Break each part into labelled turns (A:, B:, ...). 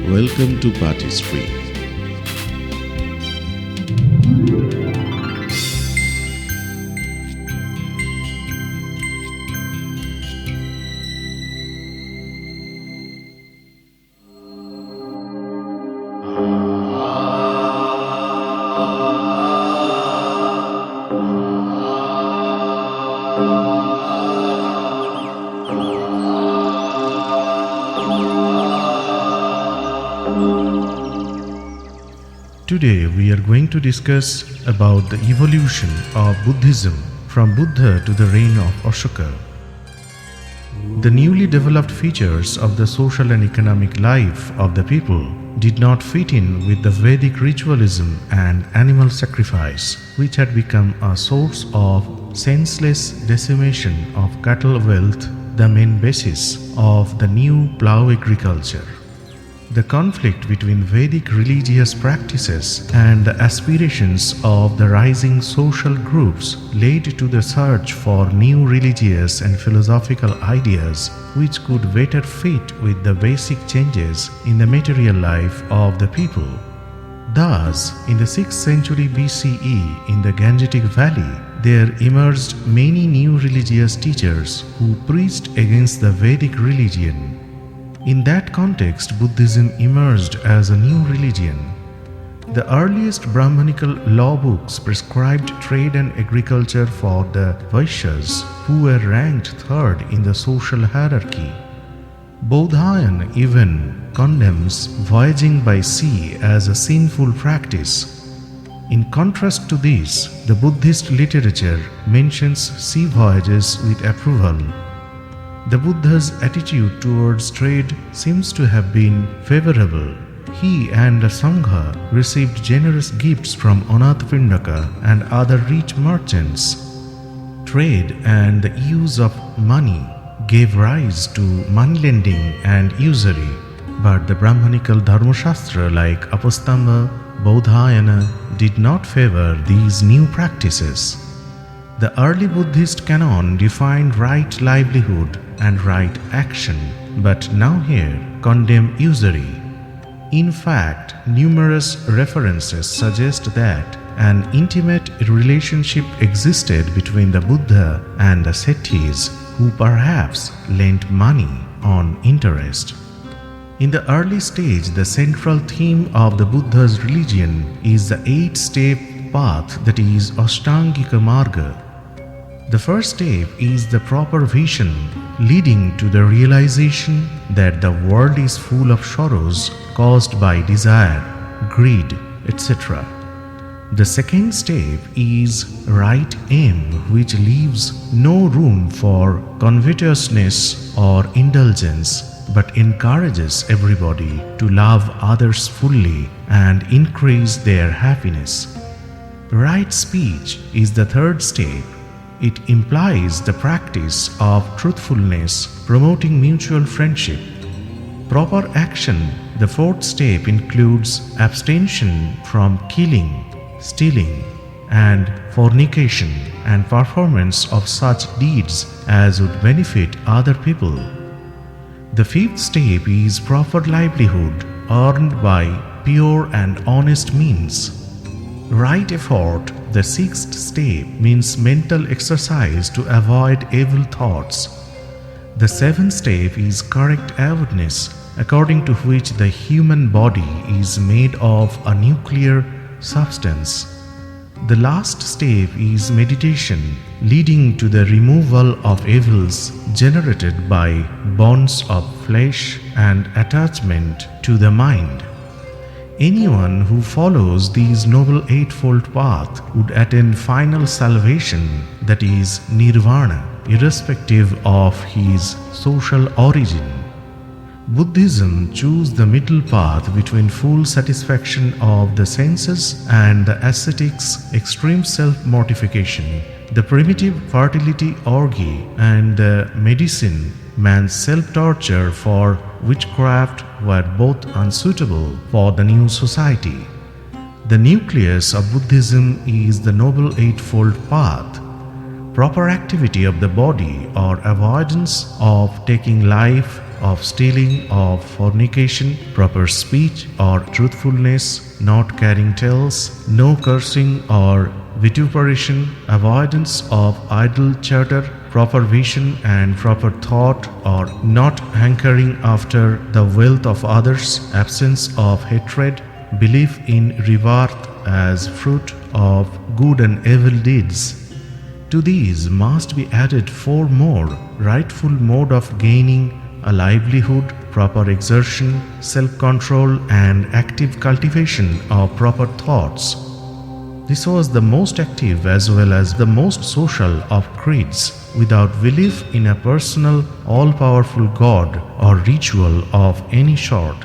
A: Welcome to PAATH History.
B: Today we are going to discuss about the evolution of Buddhism from Buddha to the reign of Asoka. The newly developed features of the social and economic life of the people did not fit in with the Vedic ritualism and animal sacrifice, which had become a source of senseless decimation of cattle wealth, the main basis of the new plough agriculture. The conflict between Vedic religious practices and the aspirations of the rising social groups led to the search for new religious and philosophical ideas which could better fit with the basic changes in the material life of the people. Thus, in the 6th century BCE in the Gangetic Valley, there emerged many new religious teachers who preached against the Vedic religion. In that context, Buddhism emerged as a new religion. The earliest Brahmanical law books prescribed trade and agriculture for the Vaishyas, who were ranked third in the social hierarchy. Bodhayana even condemns voyaging by sea as a sinful practice. In contrast to this, the Buddhist literature mentions sea voyages with approval. The Buddha's attitude towards trade seems to have been favorable. He and the Sangha received generous gifts from Anathapindaka and other rich merchants. Trade and the use of money gave rise to money lending and usury, but the Brahmanical Dharmashastra like Apastamba, Bodhayana did not favor these new practices. The early Buddhist canon defined right livelihood and right action, but now here condemn usury. In fact, numerous references suggest that an intimate relationship existed between the Buddha and the Sethis, who perhaps lent money on interest. In the early stage, the central theme of the Buddha's religion is the 8-step path, that is Ashtangikamarga. The first step is the proper vision, leading to the realization that the world is full of sorrows caused by desire, greed, etc. The second step is right aim, which leaves no room for covetousness or indulgence, but encourages everybody to love others fully and increase their happiness. Right speech is the third step. It implies the practice of truthfulness, promoting mutual friendship. Proper action, the fourth step, includes abstention from killing, stealing, and fornication, and performance of such deeds as would benefit other people. The fifth step is proper livelihood, earned by pure and honest means. Right effort, the sixth step, means mental exercise to avoid evil thoughts. The seventh step is correct awareness, according to which the human body is made of a nuclear substance. The last step is meditation, leading to the removal of evils generated by bonds of flesh and attachment to the mind. Anyone who follows these noble eightfold paths would attain final salvation, that is nirvana, irrespective of his social origin. Buddhism chose the middle path between full satisfaction of the senses and the ascetics' extreme self-mortification, the primitive fertility orgy, and the medicine, man's self-torture, for witchcraft were both unsuitable for the new society. The nucleus of Buddhism is the Noble Eightfold Path. Proper activity of the body or avoidance of taking life of stealing, of fornication, proper speech or truthfulness, not carrying tales, no cursing or vituperation, avoidance of idle chatter, proper vision and proper thought, or not hankering after the wealth of others, absence of hatred, belief in reward as fruit of good and evil deeds. To these must be added 4 more: rightful mode of gaining a livelihood, proper exertion, self-control and active cultivation of proper thoughts. This was the most active as well as the most social of creeds. Without belief in a personal, all-powerful God or ritual of any sort.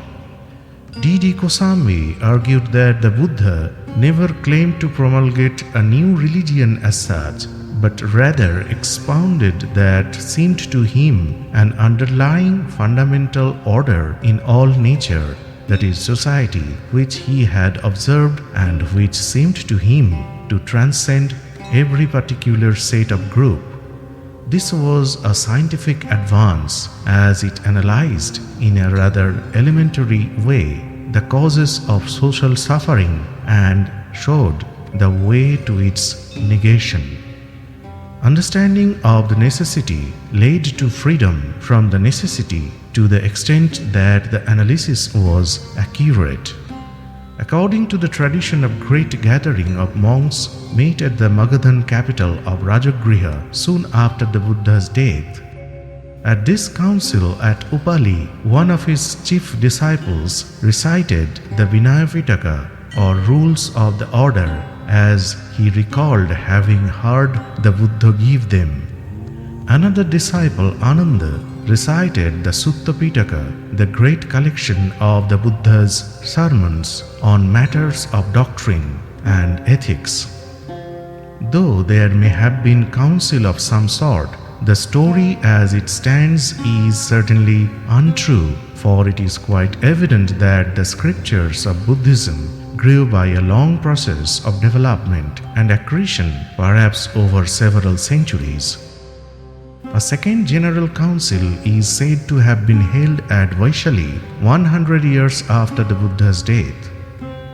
B: D.D. Kosambi argued that the Buddha never claimed to promulgate a new religion as such, but rather expounded that seemed to him an underlying fundamental order in all nature, that is society, which he had observed and which seemed to him to transcend every particular set of group. This was a scientific advance as it analyzed in a rather elementary way the causes of social suffering and showed the way to its negation. Understanding of the necessity led to freedom from the necessity to the extent that the analysis was accurate. According to the tradition of great gathering of monks met at the Magadhan capital of Rajagriha soon after the Buddha's death. At this council at Upali, one of his chief disciples recited the Vinaya Pitaka or rules of the order as he recalled having heard the Buddha give them. Another disciple, Ananda, recited the Sutta Pitaka, the great collection of the Buddha's sermons on matters of doctrine and ethics. Though there may have been council of some sort, the story as it stands is certainly untrue, for it is quite evident that the scriptures of Buddhism grew by a long process of development and accretion, perhaps over several centuries. A second general council is said to have been held at Vaishali 100 years after the Buddha's death.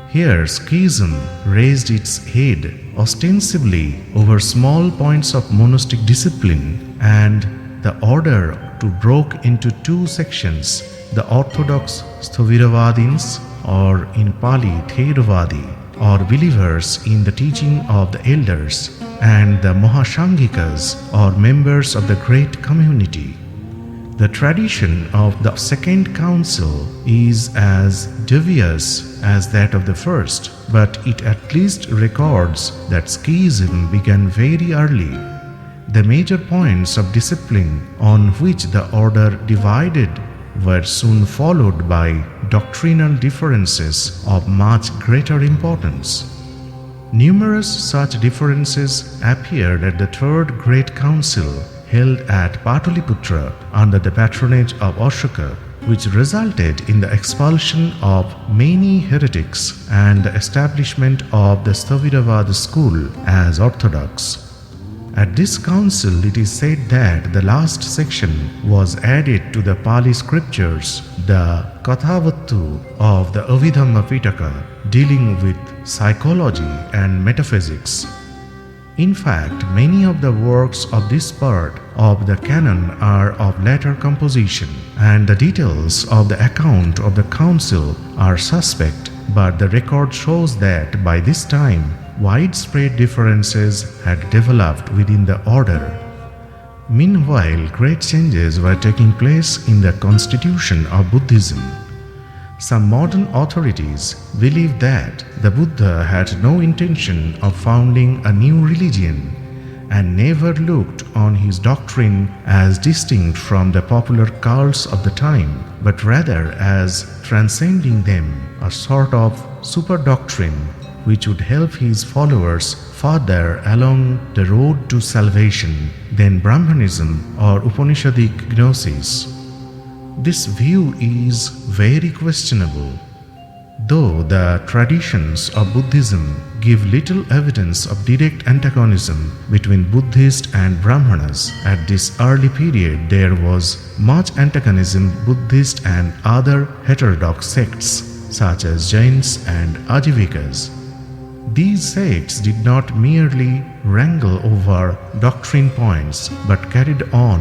B: Here schism raised its head ostensibly over small points of monastic discipline, and the order broke into 2 sections, the orthodox Sthaviravadins, or in Pali Theravadi, or believers in the teaching of the elders, and the Mahashangikas, or members of the great community. The tradition of the second council is as dubious as that of the first, but it at least records that schism began very early. The major points of discipline on which the order divided were soon followed by doctrinal differences of much greater importance. Numerous such differences appeared at the Third Great Council held at Pataliputra under the patronage of Asoka, which resulted in the expulsion of many heretics and the establishment of the Sthaviravada school as orthodox. At this council, it is said that the last section was added to the Pali scriptures, the Kathavattu of the Abhidhamma Pitaka, dealing with psychology and metaphysics. In fact, many of the works of this part of the canon are of later composition, and the details of the account of the council are suspect, but the record shows that by this time, widespread differences had developed within the order. Meanwhile, great changes were taking place in the constitution of Buddhism. Some modern authorities believe that the Buddha had no intention of founding a new religion and never looked on his doctrine as distinct from the popular cults of the time, but rather as transcending them, a sort of super doctrine which would help his followers further along the road to salvation than Brahmanism or Upanishadic gnosis. This view is very questionable. Though the traditions of Buddhism give little evidence of direct antagonism between Buddhists and Brahmanas, at this early period there was much antagonism Buddhist and other heterodox sects such as Jains and Ajivikas. These sects did not merely wrangle over doctrine points but carried on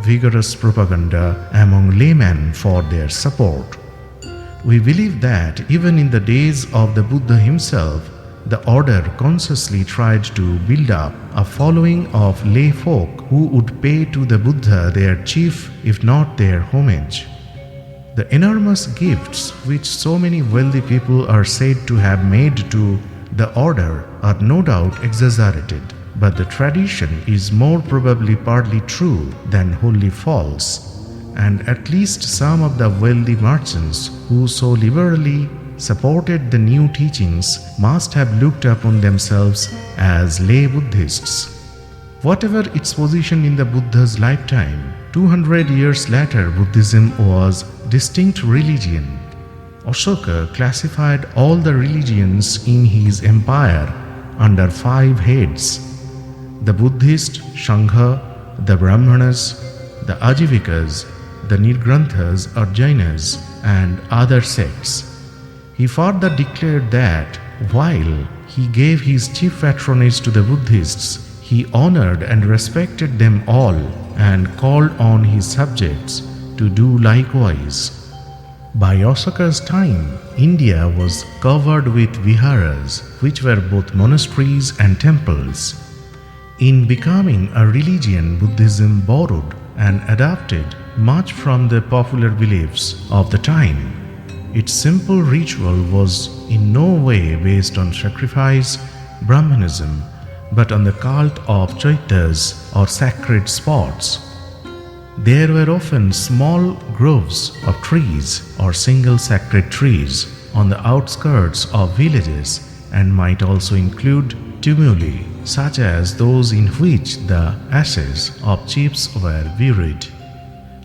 B: vigorous propaganda among laymen for their support. We believe that even in the days of the Buddha himself, the order consciously tried to build up a following of lay folk who would pay to the Buddha their chief, if not their homage. The enormous gifts which so many wealthy people are said to have made to the order are no doubt exaggerated, but the tradition is more probably partly true than wholly false. And at least some of the wealthy merchants who so liberally supported the new teachings must have looked upon themselves as lay Buddhists. Whatever its position in the Buddha's lifetime, 200 years later Buddhism was distinct religion. Asoka classified all the religions in his empire under 5 heads: the Buddhist Sangha, the Brahmanas, the Ajivikas, the Nirgranthas or Jainas, and other sects. He further declared that while he gave his chief patronage to the Buddhists, he honored and respected them all and called on his subjects to do likewise. By Asoka's time, India was covered with viharas, which were both monasteries and temples. In becoming a religion, Buddhism borrowed and adapted much from the popular beliefs of the time. Its simple ritual was in no way based on sacrifice, Brahmanism, but on the cult of Chaityas or sacred spots. There were often small groves of trees or single sacred trees on the outskirts of villages and might also include tumuli, such as those in which the ashes of chiefs were buried.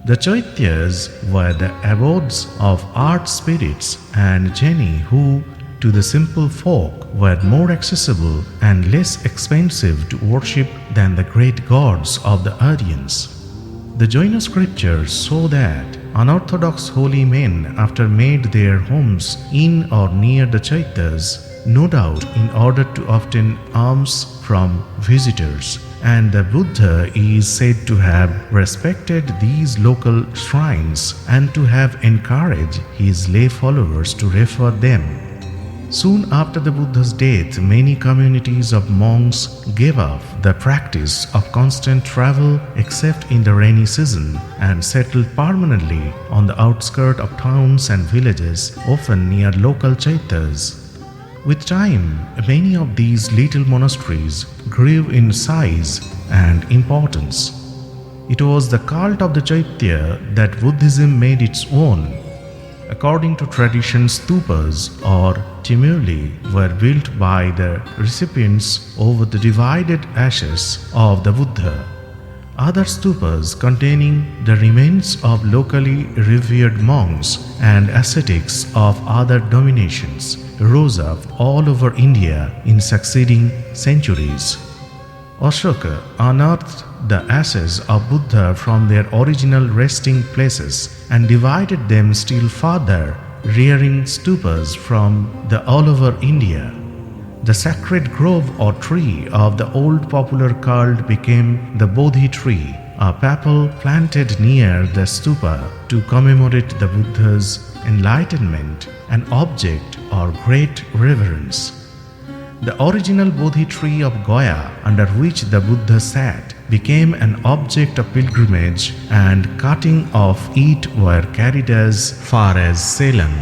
B: The Chaityas were the abodes of earth spirits and genii who, to the simple folk, were more accessible and less expensive to worship than the great gods of the Aryans. The Jaina scriptures show that unorthodox holy men after made their homes in or near the Chaityas, no doubt in order to obtain alms from visitors, and the Buddha is said to have respected these local shrines and to have encouraged his lay followers to refer them. Soon after the Buddha's death, many communities of monks gave up the practice of constant travel except in the rainy season and settled permanently on the outskirts of towns and villages, often near local Chaityas. With time, many of these little monasteries grew in size and importance. It was the cult of the Caitya that Buddhism made its own. According to tradition, stupas or tumuli were built by the recipients over the divided ashes of the Buddha. Other stupas containing the remains of locally revered monks and ascetics of other dominations rose up all over India in succeeding centuries. Asoka unearthed the ashes of Buddha from their original resting places and divided them still further, rearing stupas from all over India. The sacred grove or tree of the old popular cult became the Bodhi tree, a papal planted near the stupa to commemorate the Buddha's enlightenment, an object of great reverence. The original Bodhi tree of Gaya, under which the Buddha sat, became an object of pilgrimage, and cutting of it were carried as far as Ceylon.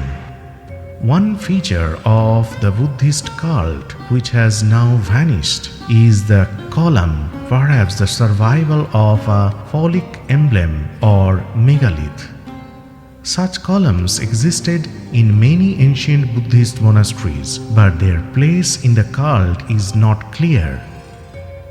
B: One feature of the Buddhist cult which has now vanished is the column, perhaps the survival of a phallic emblem or megalith. Such columns existed in many ancient Buddhist monasteries, but their place in the cult is not clear.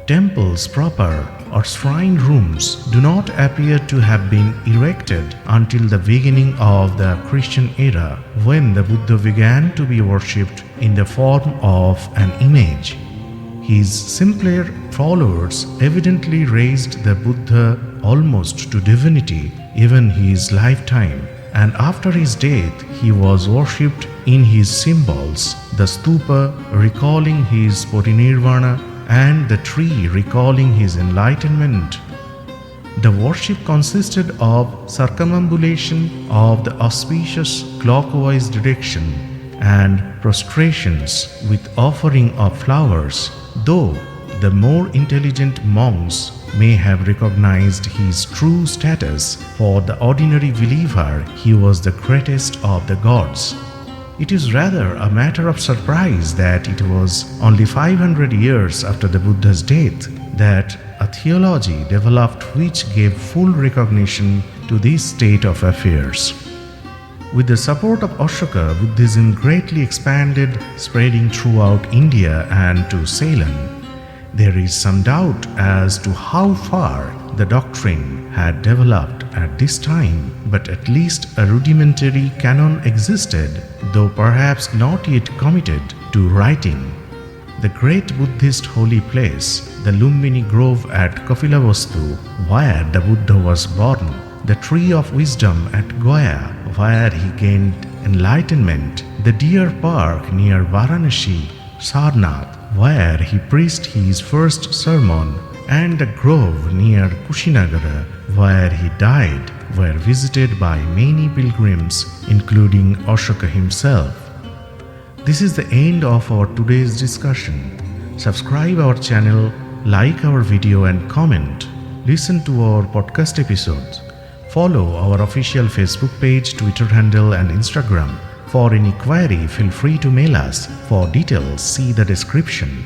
B: Temples proper or shrine rooms do not appear to have been erected until the beginning of the Christian era, when the Buddha began to be worshipped in the form of an image. His simpler followers evidently raised the Buddha almost to divinity even his lifetime, and after his death he was worshipped in his symbols, the stupa recalling his parinirvana and the tree recalling his enlightenment. The worship consisted of circumambulation of the auspicious clockwise direction and prostrations with offering of flowers, though the more intelligent monks may have recognized his true status. For the ordinary believer, he was the greatest of the gods. It is rather a matter of surprise that it was only 500 years after the Buddha's death that a theology developed which gave full recognition to this state of affairs. With the support of Asoka, Buddhism greatly expanded, spreading throughout India and to Ceylon. There is some doubt as to how far the doctrine had developed at this time, but at least a rudimentary canon existed, though perhaps not yet committed to writing. The great Buddhist holy place, the Lumbini Grove at Kapilavastu, where the Buddha was born, the tree of wisdom at Gaya, where he gained enlightenment, the deer park near Varanasi, Sarnath, where he preached his first sermon, and the grove near Kushinagara, where he died, were visited by many pilgrims, including Asoka himself. This is the end of our today's discussion. Subscribe our channel, like our video and comment. Listen to our podcast episodes. Follow our official Facebook page, Twitter handle and Instagram. For any query, feel free to mail us. For details, see the description.